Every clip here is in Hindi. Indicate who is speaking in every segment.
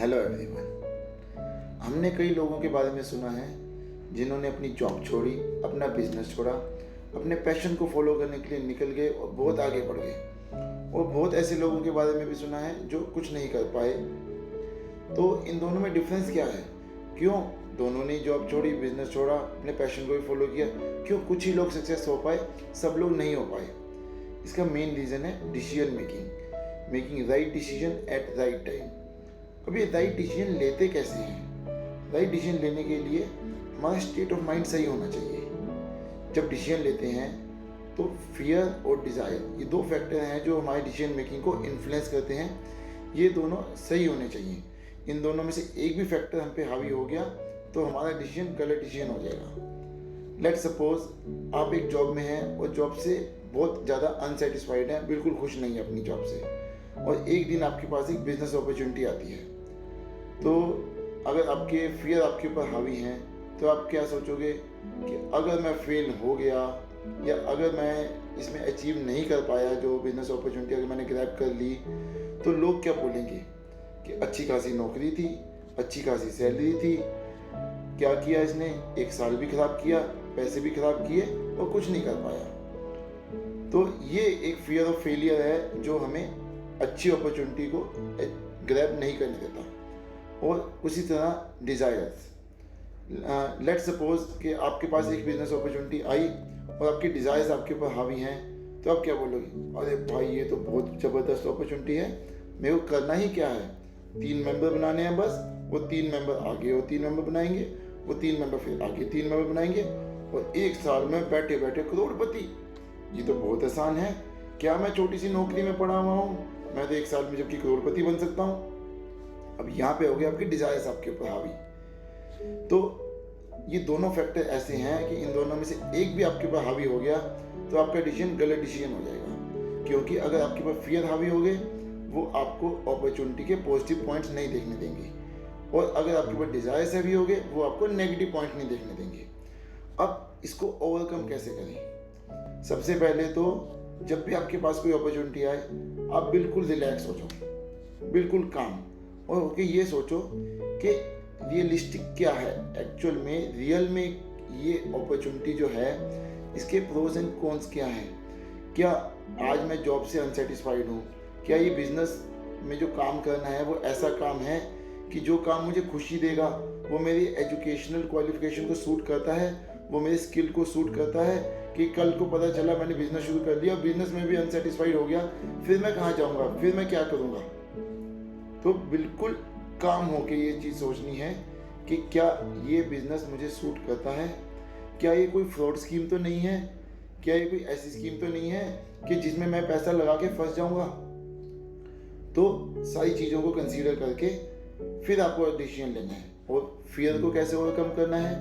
Speaker 1: Hello everyone. हमने कई लोगों के बारे में सुना है जिन्होंने अपनी जॉब छोड़ी, अपना बिजनेस छोड़ा, अपने पैशन को फॉलो करने के लिए निकल गए और बहुत आगे बढ़ गए। और बहुत ऐसे लोगों के बारे में भी सुना है जो कुछ नहीं कर पाए। तो इन दोनों में डिफरेंस क्या है? क्यों दोनों ने जॉब छोड़ी, बिजनेस छोड़ा, अपने पैशन को भी फॉलो किया? क्यों कुछ ही लोग सक्सेस हो पाए, सब लोग नहीं हो पाए? इसका मेन रीज़न है decision making right decision at right time. अब ये राइट डिसीजन लेते कैसे हैं? राइट डिसीजन लेने के लिए हमारा स्टेट ऑफ माइंड सही होना चाहिए। जब डिसीजन लेते हैं तो फियर और डिज़ायर, ये दो फैक्टर हैं जो हमारी डिसीजन मेकिंग को इन्फ्लुएंस करते हैं। ये दोनों सही होने चाहिए। इन दोनों में से एक भी फैक्टर हम पे हावी हो गया तो हमारा डिसीजन गलत डिसीजन हो जाएगा। लेट सपोज आप एक जॉब में हैं और जॉब से बहुत ज़्यादा अनसेटिस्फाइड हैं, बिल्कुल खुश नहीं है अपनी जॉब से, और एक दिन आपके पास एक बिजनेस अपॉर्चुनिटी आती है। तो अगर आपके फियर आपके ऊपर हावी हैं तो आप क्या सोचोगे कि अगर मैं फेल हो गया या अगर मैं इसमें अचीव नहीं कर पाया, जो बिजनेस अपॉर्चुनिटी अगर मैंने ग्रैब कर ली, तो लोग क्या बोलेंगे कि अच्छी खासी नौकरी थी, अच्छी खासी सैलरी थी, क्या किया इसने, एक साल भी खराब किया, पैसे भी खराब किए और कुछ नहीं कर पाया। तो ये एक फियर ऑफ फेलियर है जो हमें अच्छी अपॉर्चुनिटी को ग्रैब नहीं करने देता। और उसी तरह डिज़ायर्स, लेट सपोज कि आपके पास एक बिजनेस अपॉर्चुनिटी आई और आपके डिज़ायर्स आपके ऊपर हावी हैं, तो आप क्या बोलोगे? अरे भाई ये तो बहुत ज़बरदस्त अपॉर्चुनिटी है, मेरे को करना ही क्या है, 3 मेंबर बनाने हैं बस, वो 3 मेंबर आगे वो 3 मेंबर बनाएंगे, वो 3 मेंबर फिर आगे 3 मेंबर बनाएंगे और एक साल में बैठे बैठे करोड़पति। ये तो बहुत आसान है, क्या मैं छोटी सी नौकरी में पड़ा हुआ हूँ, मैं तो एक साल में जबकि करोड़पति बन सकता हूँ। अब यहाँ पे हो गया आपकी डिजायर्स आपके ऊपर हावी। तो ये दोनों फैक्टर ऐसे हैं कि इन दोनों में से एक भी आपके ऊपर हावी हो गया तो आपका डिसीजन गलत डिसीजन हो जाएगा। क्योंकि अगर आपके ऊपर फियर हावी हो गए, वो आपको अपॉर्चुनिटी के पॉजिटिव पॉइंट्स नहीं देखने देंगे, और अगर आपके ऊपर डिजायर्स हैवी हो गए, वो आपको नेगेटिव पॉइंट नहीं देखने देंगे। अब इसको ओवरकम कैसे करें? सबसे पहले तो जब भी आपके पास कोई अपॉर्चुनिटी आए, आप बिल्कुल रिलैक्स हो जाओ, बिल्कुल काम, और ओके ये सोचो कि रियलिस्टिक क्या है, एक्चुअल में रियल में ये अपॉर्चुनिटी जो है इसके प्रोज एंड कॉन्स क्या हैं। क्या आज मैं जॉब से अनसेटिस्फाइड हूँ? क्या ये बिजनेस में जो काम करना है वो ऐसा काम है कि जो काम मुझे खुशी देगा, वो मेरी एजुकेशनल क्वालिफिकेशन को सूट करता है, वो मेरे स्किल को सूट करता है, कि कल को पता चला मैंने बिजनेस शुरू कर दिया, बिजनेस में भी अनसेटिस्फाइड हो गया, फिर मैं कहाँ जाऊँगा, फिर मैं क्या करूँगा? तो बिल्कुल काम होके ये चीज़ सोचनी है कि क्या ये बिजनेस मुझे सूट करता है, क्या ये कोई फ्रॉड स्कीम तो नहीं है, क्या ये कोई ऐसी स्कीम तो नहीं है कि जिसमें मैं पैसा लगा के फंस जाऊंगा। तो सारी चीज़ों को कंसीडर करके फिर आपको डिसीजन लेना है। और फियर को कैसे ओवरकम करना है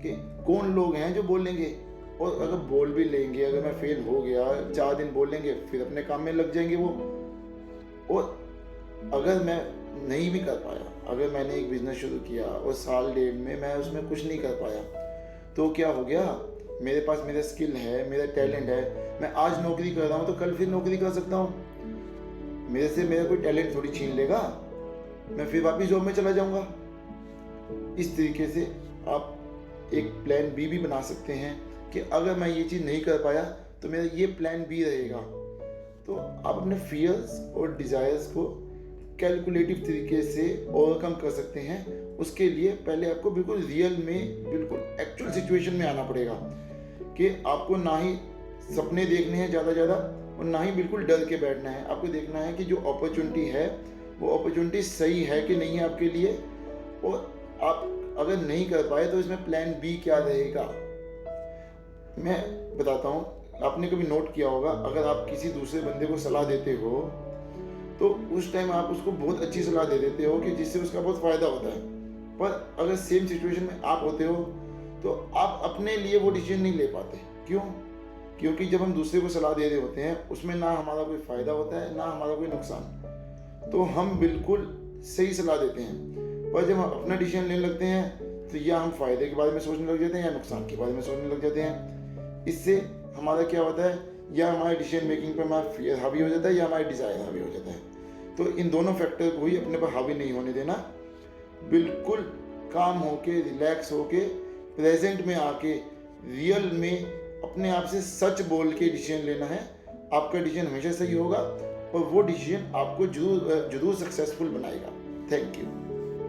Speaker 1: कि कौन लोग हैं जो बोलेंगे, और अगर बोल भी लेंगे, अगर मैं फेल हो गया 4 दिन बोल लेंगे, फिर अपने काम में लग जाएंगे वो। और अगर मैं नहीं भी कर पाया, अगर मैंने एक बिजनेस शुरू किया और साल डेढ़ में मैं उसमें कुछ नहीं कर पाया, तो क्या हो गया? मेरे पास मेरा स्किल है, मेरा टैलेंट है, मैं आज नौकरी कर रहा हूँ तो कल फिर नौकरी कर सकता हूँ। मेरे से मेरा कोई टैलेंट थोड़ी छीन लेगा, मैं फिर वापस जॉब में चला जाऊँगा। इस तरीके से आप एक प्लान बी भी बना सकते हैं कि अगर मैं ये चीज़ नहीं कर पाया तो मेरा ये प्लान बी रहेगा। तो आप अपने फियर्स और डिज़ायर्स को कैलकुलेटिव तरीके से ओवरकम कर सकते हैं। उसके लिए पहले आपको बिल्कुल रियल में, बिल्कुल एक्चुअल सिचुएशन में आना पड़ेगा कि आपको ना ही सपने देखने हैं ज़्यादा और ना ही बिल्कुल डर के बैठना है। आपको देखना है कि जो अपॉर्चुनिटी है वो अपॉर्चुनिटी सही है कि नहीं है आपके लिए, और आप अगर नहीं कर पाए तो इसमें प्लान बी क्या रहेगा। मैं बताता हूँ, आपने कभी नोट किया होगा, अगर आप किसी दूसरे बंदे को सलाह देते हो तो उस टाइम आप उसको बहुत अच्छी सलाह दे देते हो कि जिससे उसका बहुत फ़ायदा होता है, पर अगर सेम सिचुएशन में आप होते हो तो आप अपने लिए वो डिसीजन नहीं ले पाते। क्यों? क्योंकि जब हम दूसरे को सलाह दे रहे होते हैं उसमें ना हमारा कोई फ़ायदा होता है, ना हमारा कोई नुकसान, तो हम बिल्कुल सही सलाह देते हैं। पर जब हम अपना डिसीजन लेने लगते हैं तो या हम फ़ायदे के बारे में सोचने लग जाते हैं या नुकसान के बारे में सोचने लग जाते हैं। इससे हमारा क्या होता है, या हमारे डिसीजन मेकिंग पे हमारा फियर हावी हो जाता है या हमारा डिज़ायर हावी हो जाता है। तो इन दोनों फैक्टर को ही अपने पर हावी नहीं होने देना। बिल्कुल काम होके, रिलैक्स होके, प्रेजेंट में आके, रियल में अपने आप से सच बोल के डिसीजन लेना है। आपका डिसीजन हमेशा सही होगा और वो डिसीजन आपको जरूर जरूर सक्सेसफुल बनाएगा। Thank you.